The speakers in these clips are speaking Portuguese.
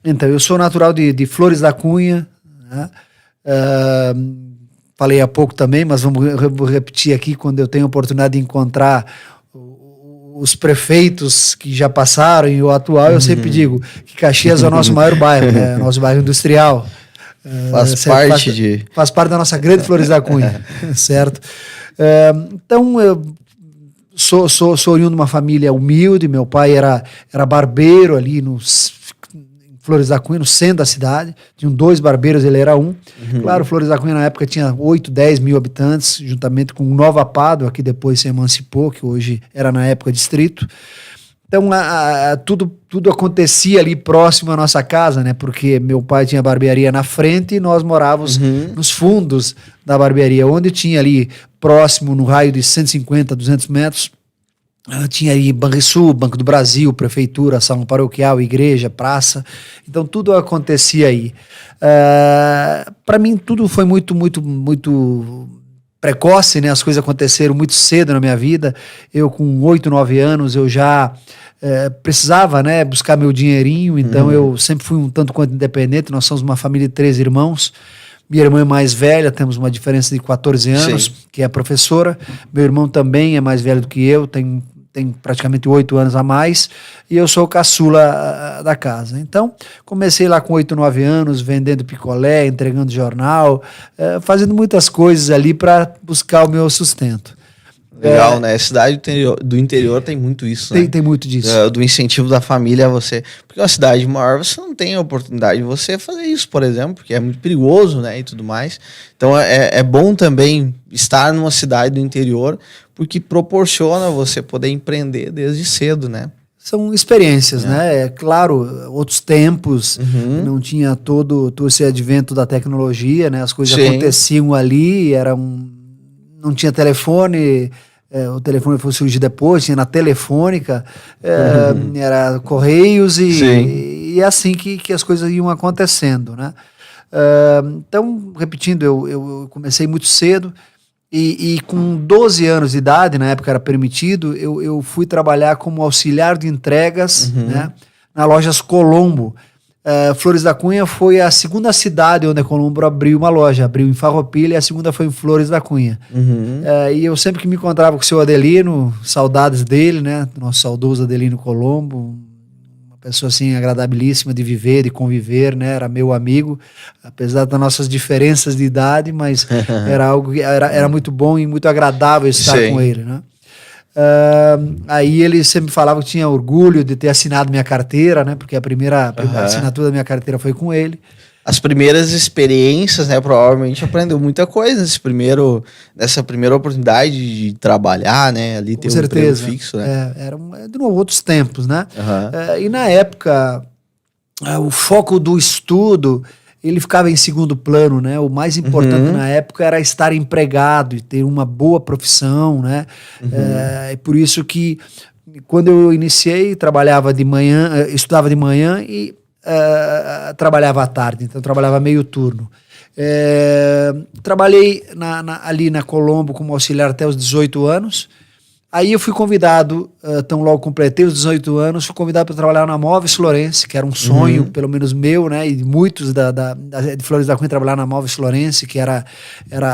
Então, eu sou natural de Flores da Cunha, né? Ah, falei há pouco também, mas vou repetir aqui, quando eu tenho a oportunidade de encontrar os prefeitos que já passaram e o atual, eu sempre digo que Caxias é o nosso maior bairro, né? O nosso bairro industrial. Faz parte da nossa grande Flores da Cunha, certo? Então, eu sou oriundo de uma família humilde. Meu pai era barbeiro ali em Flores da Cunha, no centro da cidade. Tinham 2 barbeiros, ele era um. Claro, Flores da Cunha na época tinha 8, 10 mil habitantes, juntamente com Nova Pádua, que depois se emancipou, que hoje era na época distrito. Então, tudo acontecia ali próximo à nossa casa, né? Porque meu pai tinha barbearia na frente e nós morávamos nos fundos da barbearia, onde tinha ali próximo, no raio de 150, 200 metros, tinha ali Banrisul, Banco do Brasil, prefeitura, salão paroquial, igreja, praça. Então, tudo acontecia aí. Para mim, tudo foi muito, muito, muito precoce, né? As coisas aconteceram muito cedo na minha vida. Eu, com 8, 9 anos, eu já precisava, né, buscar meu dinheirinho. Então, eu sempre fui um tanto quanto independente. Nós somos uma família de 3 irmãos. Minha irmã é mais velha, temos uma diferença de 14 anos, Sim. que é professora. Meu irmão também é mais velho do que eu, tem praticamente 8 anos a mais, e eu sou o caçula da casa. Então, comecei lá com 8, 9 anos, vendendo picolé, entregando jornal, fazendo muitas coisas ali para buscar o meu sustento. Legal, né? A cidade do interior tem muito isso, né? Tem muito disso. Do incentivo da família a você. Porque uma cidade maior, você não tem a oportunidade de você fazer isso, por exemplo, porque é muito perigoso, né? E tudo mais. Então, é bom também estar numa cidade do interior, porque proporciona você poder empreender desde cedo, né? São experiências, né? É claro, outros tempos, não tinha todo esse advento da tecnologia, né? As coisas Sim. aconteciam ali, não tinha telefone. O telefone foi surgir depois, tinha na telefônica, era correios e é assim que as coisas iam acontecendo, né? Então, repetindo, eu comecei muito cedo e com 12 anos de idade, na época era permitido, eu fui trabalhar como auxiliar de entregas, né, na Lojas Colombo. Flores da Cunha foi a segunda cidade onde a Colombo abriu uma loja. Abriu em Farroupilha e a segunda foi em Flores da Cunha. E eu sempre que me encontrava com o seu Adelino, saudades dele, né? Nosso saudoso Adelino Colombo, uma pessoa assim agradabilíssima de viver, de conviver, né? Era meu amigo, apesar das nossas diferenças de idade, mas era algo que era muito bom e muito agradável estar Sim. com ele, né? Aí ele sempre falava que tinha orgulho de ter assinado minha carteira, né? Porque a primeira assinatura da minha carteira foi com ele. As primeiras experiências, né? Provavelmente aprendeu muita coisa nessa primeira oportunidade de trabalhar, né? Ali ter um emprego fixo, né? Eram de novo outros tempos, né? E na época, o foco do estudo ele ficava em segundo plano, né? O mais importante na época era estar empregado e ter uma boa profissão, né? É por isso que quando eu iniciei, trabalhava de manhã, estudava de manhã e trabalhava à tarde, então eu trabalhava meio turno. Trabalhei ali na Colombo como auxiliar até os 18 anos. Aí eu fui convidado, tão logo completei os 18 anos, fui convidado para trabalhar na Móveis Florence, que era um sonho, pelo menos meu, né, e de muitos de Flores da Cunha trabalhar na Móveis Florence, que era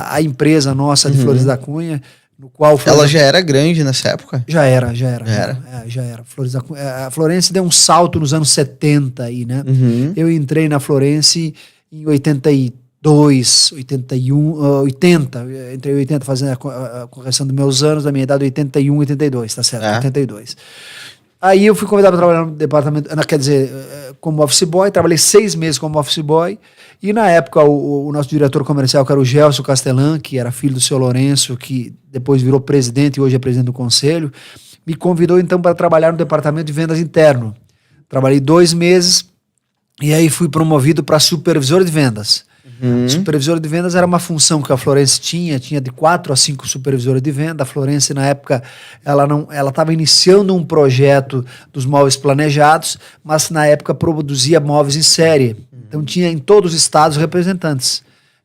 a empresa nossa de Flores da Cunha, no qual... Ela já era grande nessa época? Já era. Já era. Flores da Cunha, a Florence deu um salto nos anos 70 aí, né? Eu entrei na Florence em 82, 81, 80, entrei em 80 fazendo a correção dos meus anos, da minha idade, 81, 82, tá certo? 82. Aí eu fui convidado para trabalhar no departamento, quer dizer, como office boy, trabalhei 6 meses como office boy, e na época o nosso diretor comercial, que era o Gelson Castellan, que era filho do seu Lourenço, que depois virou presidente e hoje é presidente do conselho, me convidou então para trabalhar no departamento de vendas interno. Trabalhei 2 meses e aí fui promovido para supervisor de vendas. Supervisor de vendas era uma função que a Florence tinha de 4 a 5 supervisores de venda. A Florence, na época, ela estava iniciando um projeto dos móveis planejados, mas na época produzia móveis em série. Então tinha em todos os estados representantes.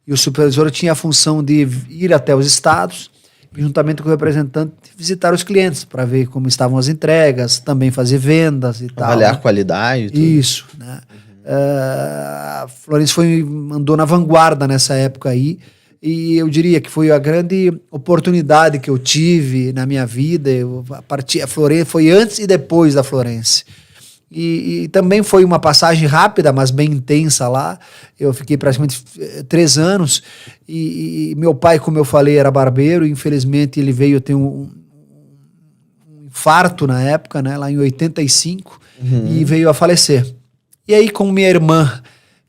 E o supervisor tinha a função de ir até os estados, e, juntamente com o representante, visitar os clientes para ver como estavam as entregas, também fazer vendas e tal. Avaliar a qualidade. Tudo. Isso, né? A Florence andou na vanguarda nessa época aí, e eu diria que foi a grande oportunidade que eu tive na minha vida. A Florence foi antes e depois da Florence. E também foi uma passagem rápida, mas bem intensa lá. Eu fiquei praticamente 3 anos, e meu pai, como eu falei, era barbeiro, e infelizmente ele veio ter um infarto na época, né, lá em 85, e veio a falecer. E aí, com minha irmã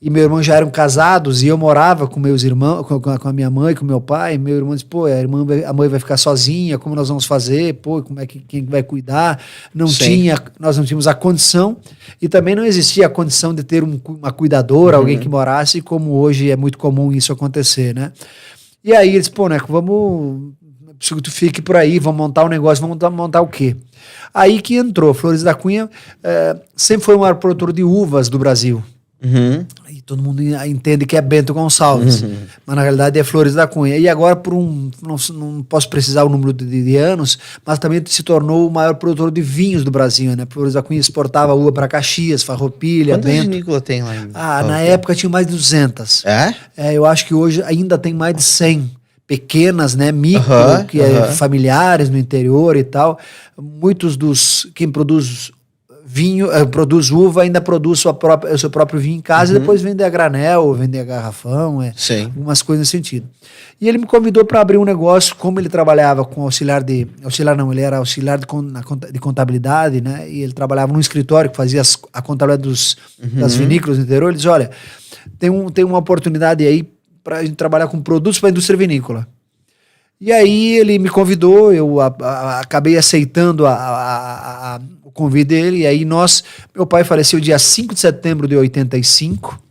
e meu irmão já eram casados, e eu morava com meus irmãos, com a minha mãe, com meu pai. Meu irmão disse: pô, a mãe vai ficar sozinha, como nós vamos fazer? Pô, quem vai cuidar? Nós não tínhamos a condição, e também não existia a condição de ter uma cuidadora, alguém que morasse, como hoje é muito comum isso acontecer, né? E aí ele disse: pô, Neco, preciso que tu fique por aí, vamos montar um negócio. Vamos montar o quê? Aí que entrou. Flores da Cunha sempre foi o maior produtor de uvas do Brasil. E todo mundo entende que é Bento Gonçalves, mas na realidade é Flores da Cunha. E agora, não posso precisar o número de anos, mas também se tornou o maior produtor de vinhos do Brasil, né? Flores da Cunha exportava uva para Caxias, Farroupilha, Quantas Bento. vinícolas tem lá em Na época tinha mais de 200. Eu acho que hoje ainda tem mais de 100 pequenas, né, micro, familiares no interior e tal. Muitos quem produz vinho, produz uva, ainda produz o seu próprio vinho em casa, e depois vende a granel, vende a garrafão, algumas coisas nesse sentido. E ele me convidou para abrir um negócio. Como ele trabalhava com ele era auxiliar de contabilidade, né, e ele trabalhava num escritório que fazia a contabilidade das vinícolas no interior. Ele disse: olha, tem uma oportunidade aí para a gente trabalhar com produtos para a indústria vinícola. E aí ele me convidou, eu acabei aceitando o convite dele. E aí meu pai faleceu dia 5 de setembro de 85,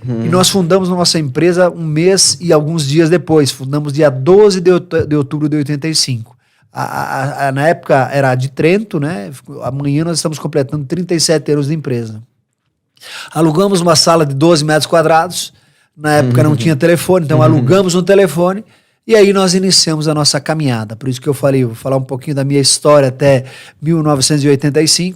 e nós fundamos nossa empresa um mês e alguns dias depois. Fundamos dia 12 de outubro de 85. Na época era de Trento, né? Amanhã nós estamos completando 37 anos de empresa. Alugamos uma sala de 12 metros quadrados. Na época não tinha telefone, então alugamos um telefone, e aí nós iniciamos a nossa caminhada. Por isso que eu falei, vou falar um pouquinho da minha história até 1985.